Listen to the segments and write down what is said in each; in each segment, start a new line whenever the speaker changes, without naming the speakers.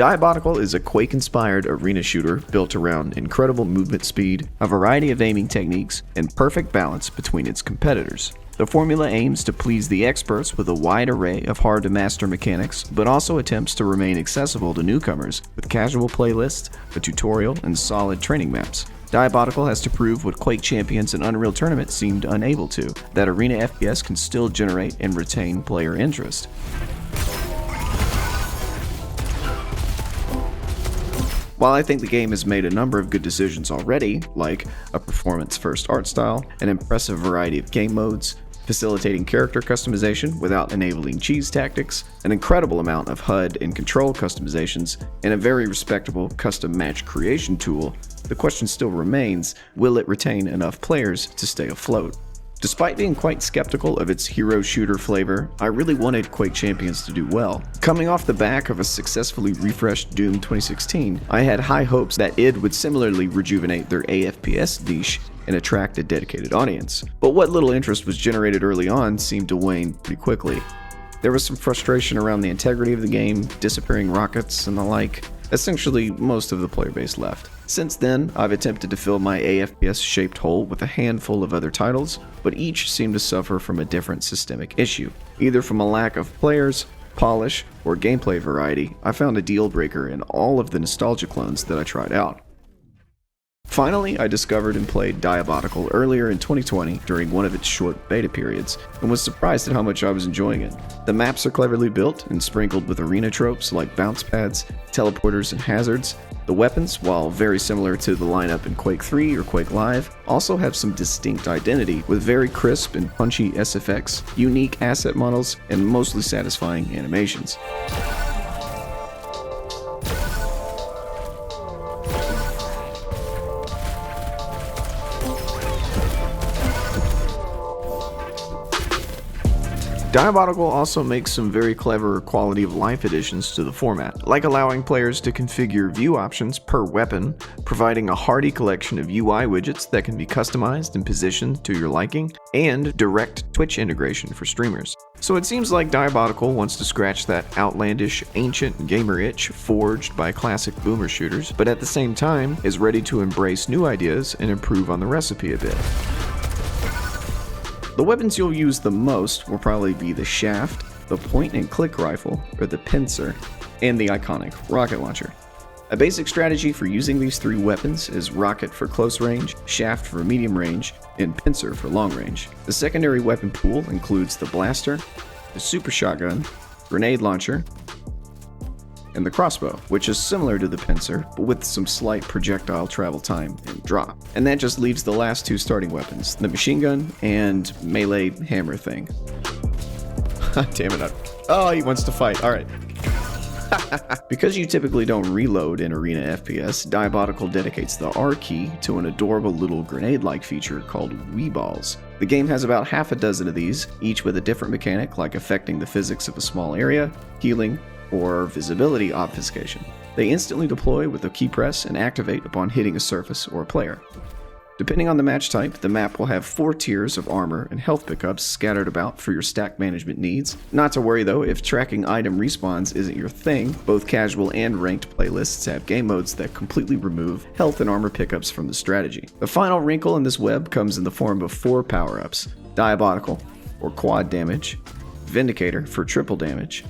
Diabotical is a Quake-inspired arena shooter built around incredible movement speed, a variety of aiming techniques, and perfect balance between its competitors. The formula aims to please the experts with a wide array of hard-to-master mechanics, but also attempts to remain accessible to newcomers with casual playlists, a tutorial, and solid training maps. Diabotical has to prove what Quake champions in Unreal Tournament seemed unable to, that Arena FPS can still generate and retain player interest. While I think the game has made a number of good decisions already, like a performance-first art style, an impressive variety of game modes, facilitating character customization without enabling cheese tactics, an incredible amount of HUD and control customizations, and a very respectable custom match creation tool, the question still remains, will it retain enough players to stay afloat? Despite being quite skeptical of its hero shooter flavor, I really wanted Quake Champions to do well. Coming off the back of a successfully refreshed Doom 2016, I had high hopes that id would similarly rejuvenate their AFPS niche and attract a dedicated audience. But what little interest was generated early on seemed to wane pretty quickly. There was some frustration around the integrity of the game, disappearing rockets, and the like. Essentially, most of the player base left. Since then, I've attempted to fill my AFPS-shaped hole with a handful of other titles, but each seem to suffer from a different systemic issue. Either from a lack of players, polish, or gameplay variety, I found a deal breaker in all of the nostalgia clones that I tried out. Finally, I discovered and played Diabotical earlier in 2020 during one of its short beta periods, and was surprised at how much I was enjoying it. The maps are cleverly built and sprinkled with arena tropes like bounce pads, teleporters, and hazards. The weapons, while very similar to the lineup in Quake 3 or Quake Live, also have some distinct identity with very crisp and punchy SFX, unique asset models, and mostly satisfying animations. Diabotical also makes some very clever quality of life additions to the format, like allowing players to configure view options per weapon, providing a hearty collection of UI widgets that can be customized and positioned to your liking, and direct Twitch integration for streamers. So it seems like Diabotical wants to scratch that outlandish, ancient gamer itch forged by classic boomer shooters, but at the same time is ready to embrace new ideas and improve on the recipe a bit. The weapons you'll use the most will probably be the shaft, the point-and-click rifle, or the pincer, and the iconic rocket launcher. A basic strategy for using these three weapons is rocket for close range, shaft for medium range, and pincer for long range. The secondary weapon pool includes the blaster, the super shotgun, grenade launcher, and the crossbow, which is similar to the pincer, but with some slight projectile travel time and drop. And that just leaves the last two starting weapons, the machine gun and melee hammer thing. Damn it. Oh, he wants to fight. Alright. Because you typically don't reload in Arena FPS, Diabotical dedicates the R key to an adorable little grenade-like feature called Wii Balls. The game has about half a dozen of these, each with a different mechanic like affecting the physics of a small area, healing, or visibility obfuscation. They instantly deploy with a key press and activate upon hitting a surface or a player. Depending on the match type, the map will have 4 tiers of armor and health pickups scattered about for your stack management needs. Not to worry though, if tracking item respawns isn't your thing, both casual and ranked playlists have game modes that completely remove health and armor pickups from the strategy. The final wrinkle in this web comes in the form of 4 power-ups: Diabotical, or quad damage, Vindicator for triple damage,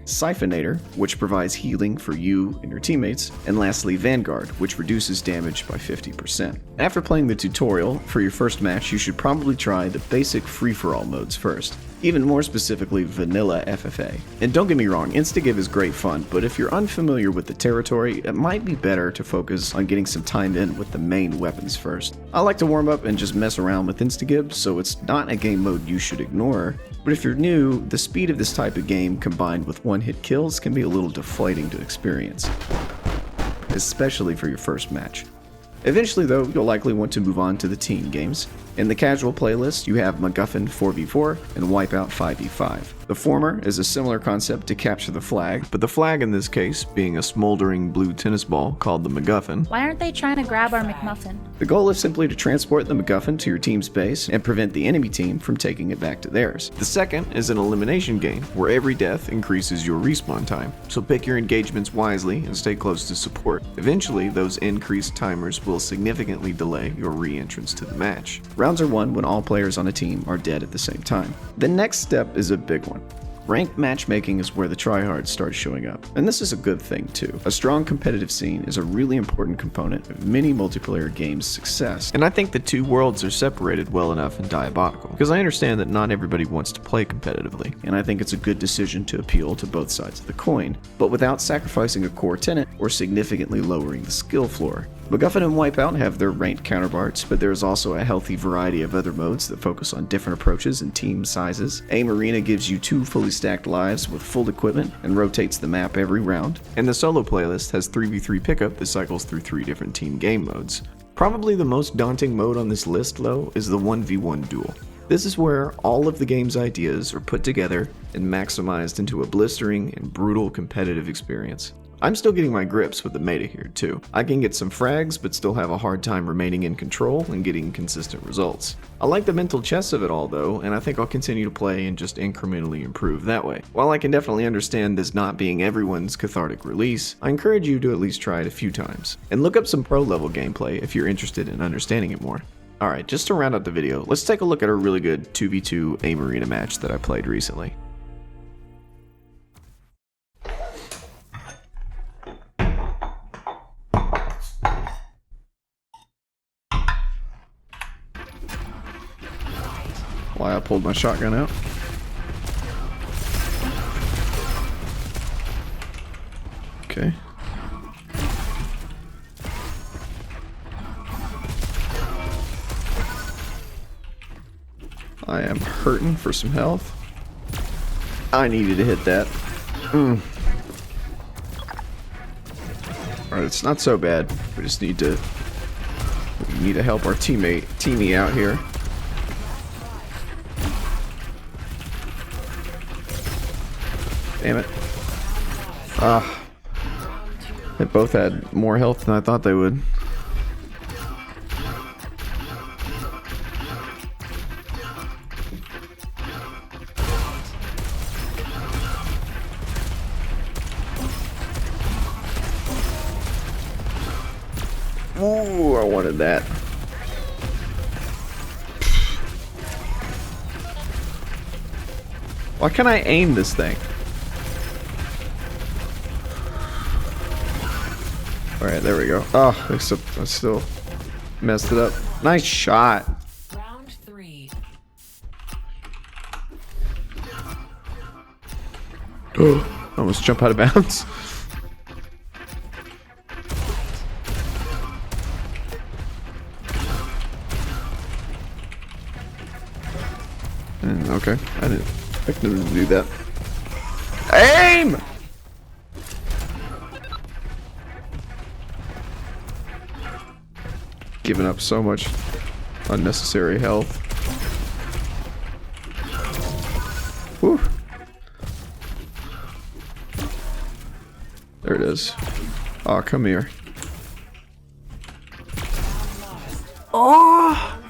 Siphonator, which provides healing for you and your teammates, and lastly Vanguard, which reduces damage by 50%. After playing the tutorial, for your first match you should probably try the basic free-for-all modes first, even more specifically Vanilla FFA. And don't get me wrong, Instagive is great fun, but if you're unfamiliar with the territory, it might be better to focus on getting some time in with the main weapons first. I like to warm up and just mess around with Instagive, so it's not a game mode you should ignore, but if you're new, the speed of this type of game combined with one-hit kills can be a little deflating to experience, especially for your first match. Eventually though, you'll likely want to move on to the team games. In the casual playlist, you have MacGuffin 4v4 and Wipeout 5v5. The former is a similar concept to capture the flag, but the flag in this case being a smoldering blue tennis ball called the MacGuffin.
Why aren't they trying to grab our McMuffin?
The goal is simply to transport the MacGuffin to your team's base and prevent the enemy team from taking it back to theirs. The second is an elimination game, where every death increases your respawn time, so pick your engagements wisely and stay close to support. Eventually, those increased timers will significantly delay your re-entrance to the match. Rounds are won when all players on a team are dead at the same time. The next step is a big one. Ranked matchmaking is where the tryhards start showing up, and this is a good thing too. A strong competitive scene is a really important component of many multiplayer games' success, and I think the two worlds are separated well enough in Diabotical, because I understand that not everybody wants to play competitively, and I think it's a good decision to appeal to both sides of the coin, but without sacrificing a core tenet or significantly lowering the skill floor. MacGuffin and Wipeout have their ranked counterparts, but there is also a healthy variety of other modes that focus on different approaches and team sizes. Aim Arena gives you 2 fully stacked lives with full equipment and rotates the map every round. And the solo playlist has 3v3 pickup that cycles through 3 different team game modes. Probably the most daunting mode on this list, though, is the 1v1 duel. This is where all of the game's ideas are put together and maximized into a blistering and brutal competitive experience. I'm still getting my grips with the meta here too. I can get some frags but still have a hard time remaining in control and getting consistent results. I like the mental chess of it all though, and I think I'll continue to play and just incrementally improve that way. While I can definitely understand this not being everyone's cathartic release, I encourage you to at least try it a few times. And look up some pro level gameplay if you're interested in understanding it more. Alright, just to round out the video, let's take a look at a really good 2v2 Aim Arena match that I played recently. Why I pulled my shotgun out. Okay. I am hurting for some health. I needed to hit that. Alright, it's not so bad. We just need to help our teammate out here. Damn it. They both had more health than I thought they would. Ooh, I wanted that. Why can't I aim this thing? Alright, there we go. Oh, except I still messed it up. Nice shot.
Round 3.
Oh, almost jump out of bounds. Okay, I didn't expect them to do that. Aim! Giving up so much unnecessary health. Whew. There it is. Oh, come here. Oh!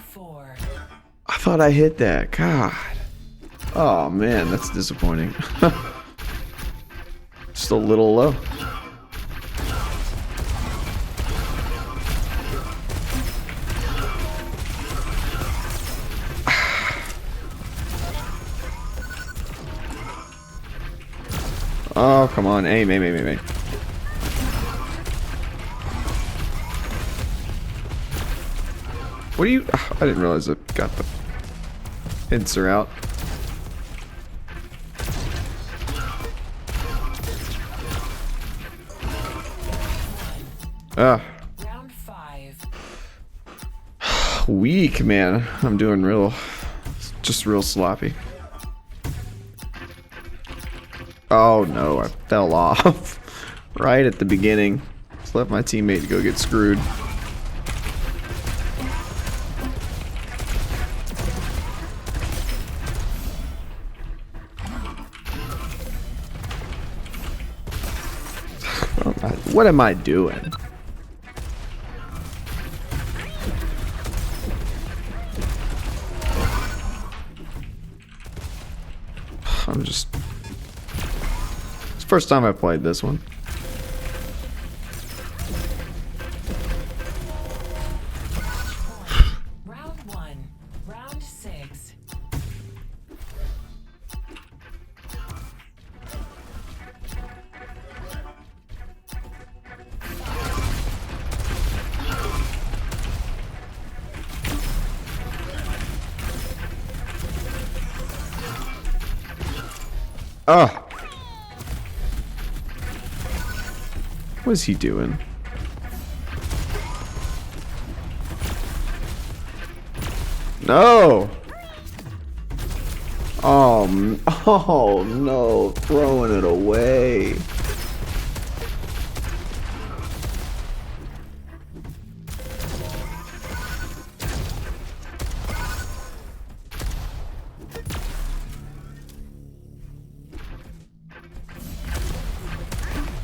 I thought I hit that. God. Oh man, that's disappointing. Just a little low. Oh, come on. Aim, aim, aim, aim, aim. What do you... I didn't realize I got the pincer out. Ah.
Round 5.
Weak, man. I'm doing just real sloppy. Oh no, I fell off right at the beginning. Just left my teammate go get screwed. What am I doing? I'm just... It's the first time I played this one.
Round 1. Round 6.
Oh! What is he doing? No! Oh no, throwing it away.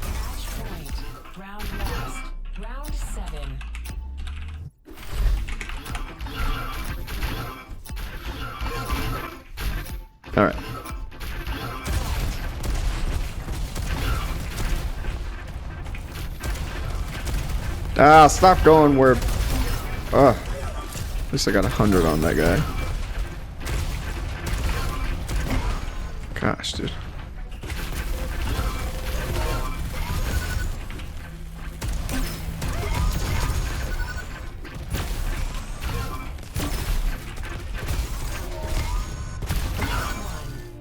Match point. Round lost. Round 7.
All right. Ah, stop going where... Ugh. At least I got 100 on that guy. Gosh, dude.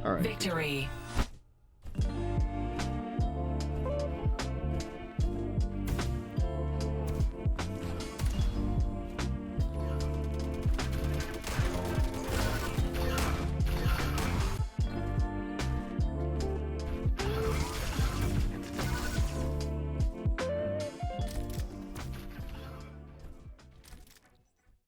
All right.
Victory.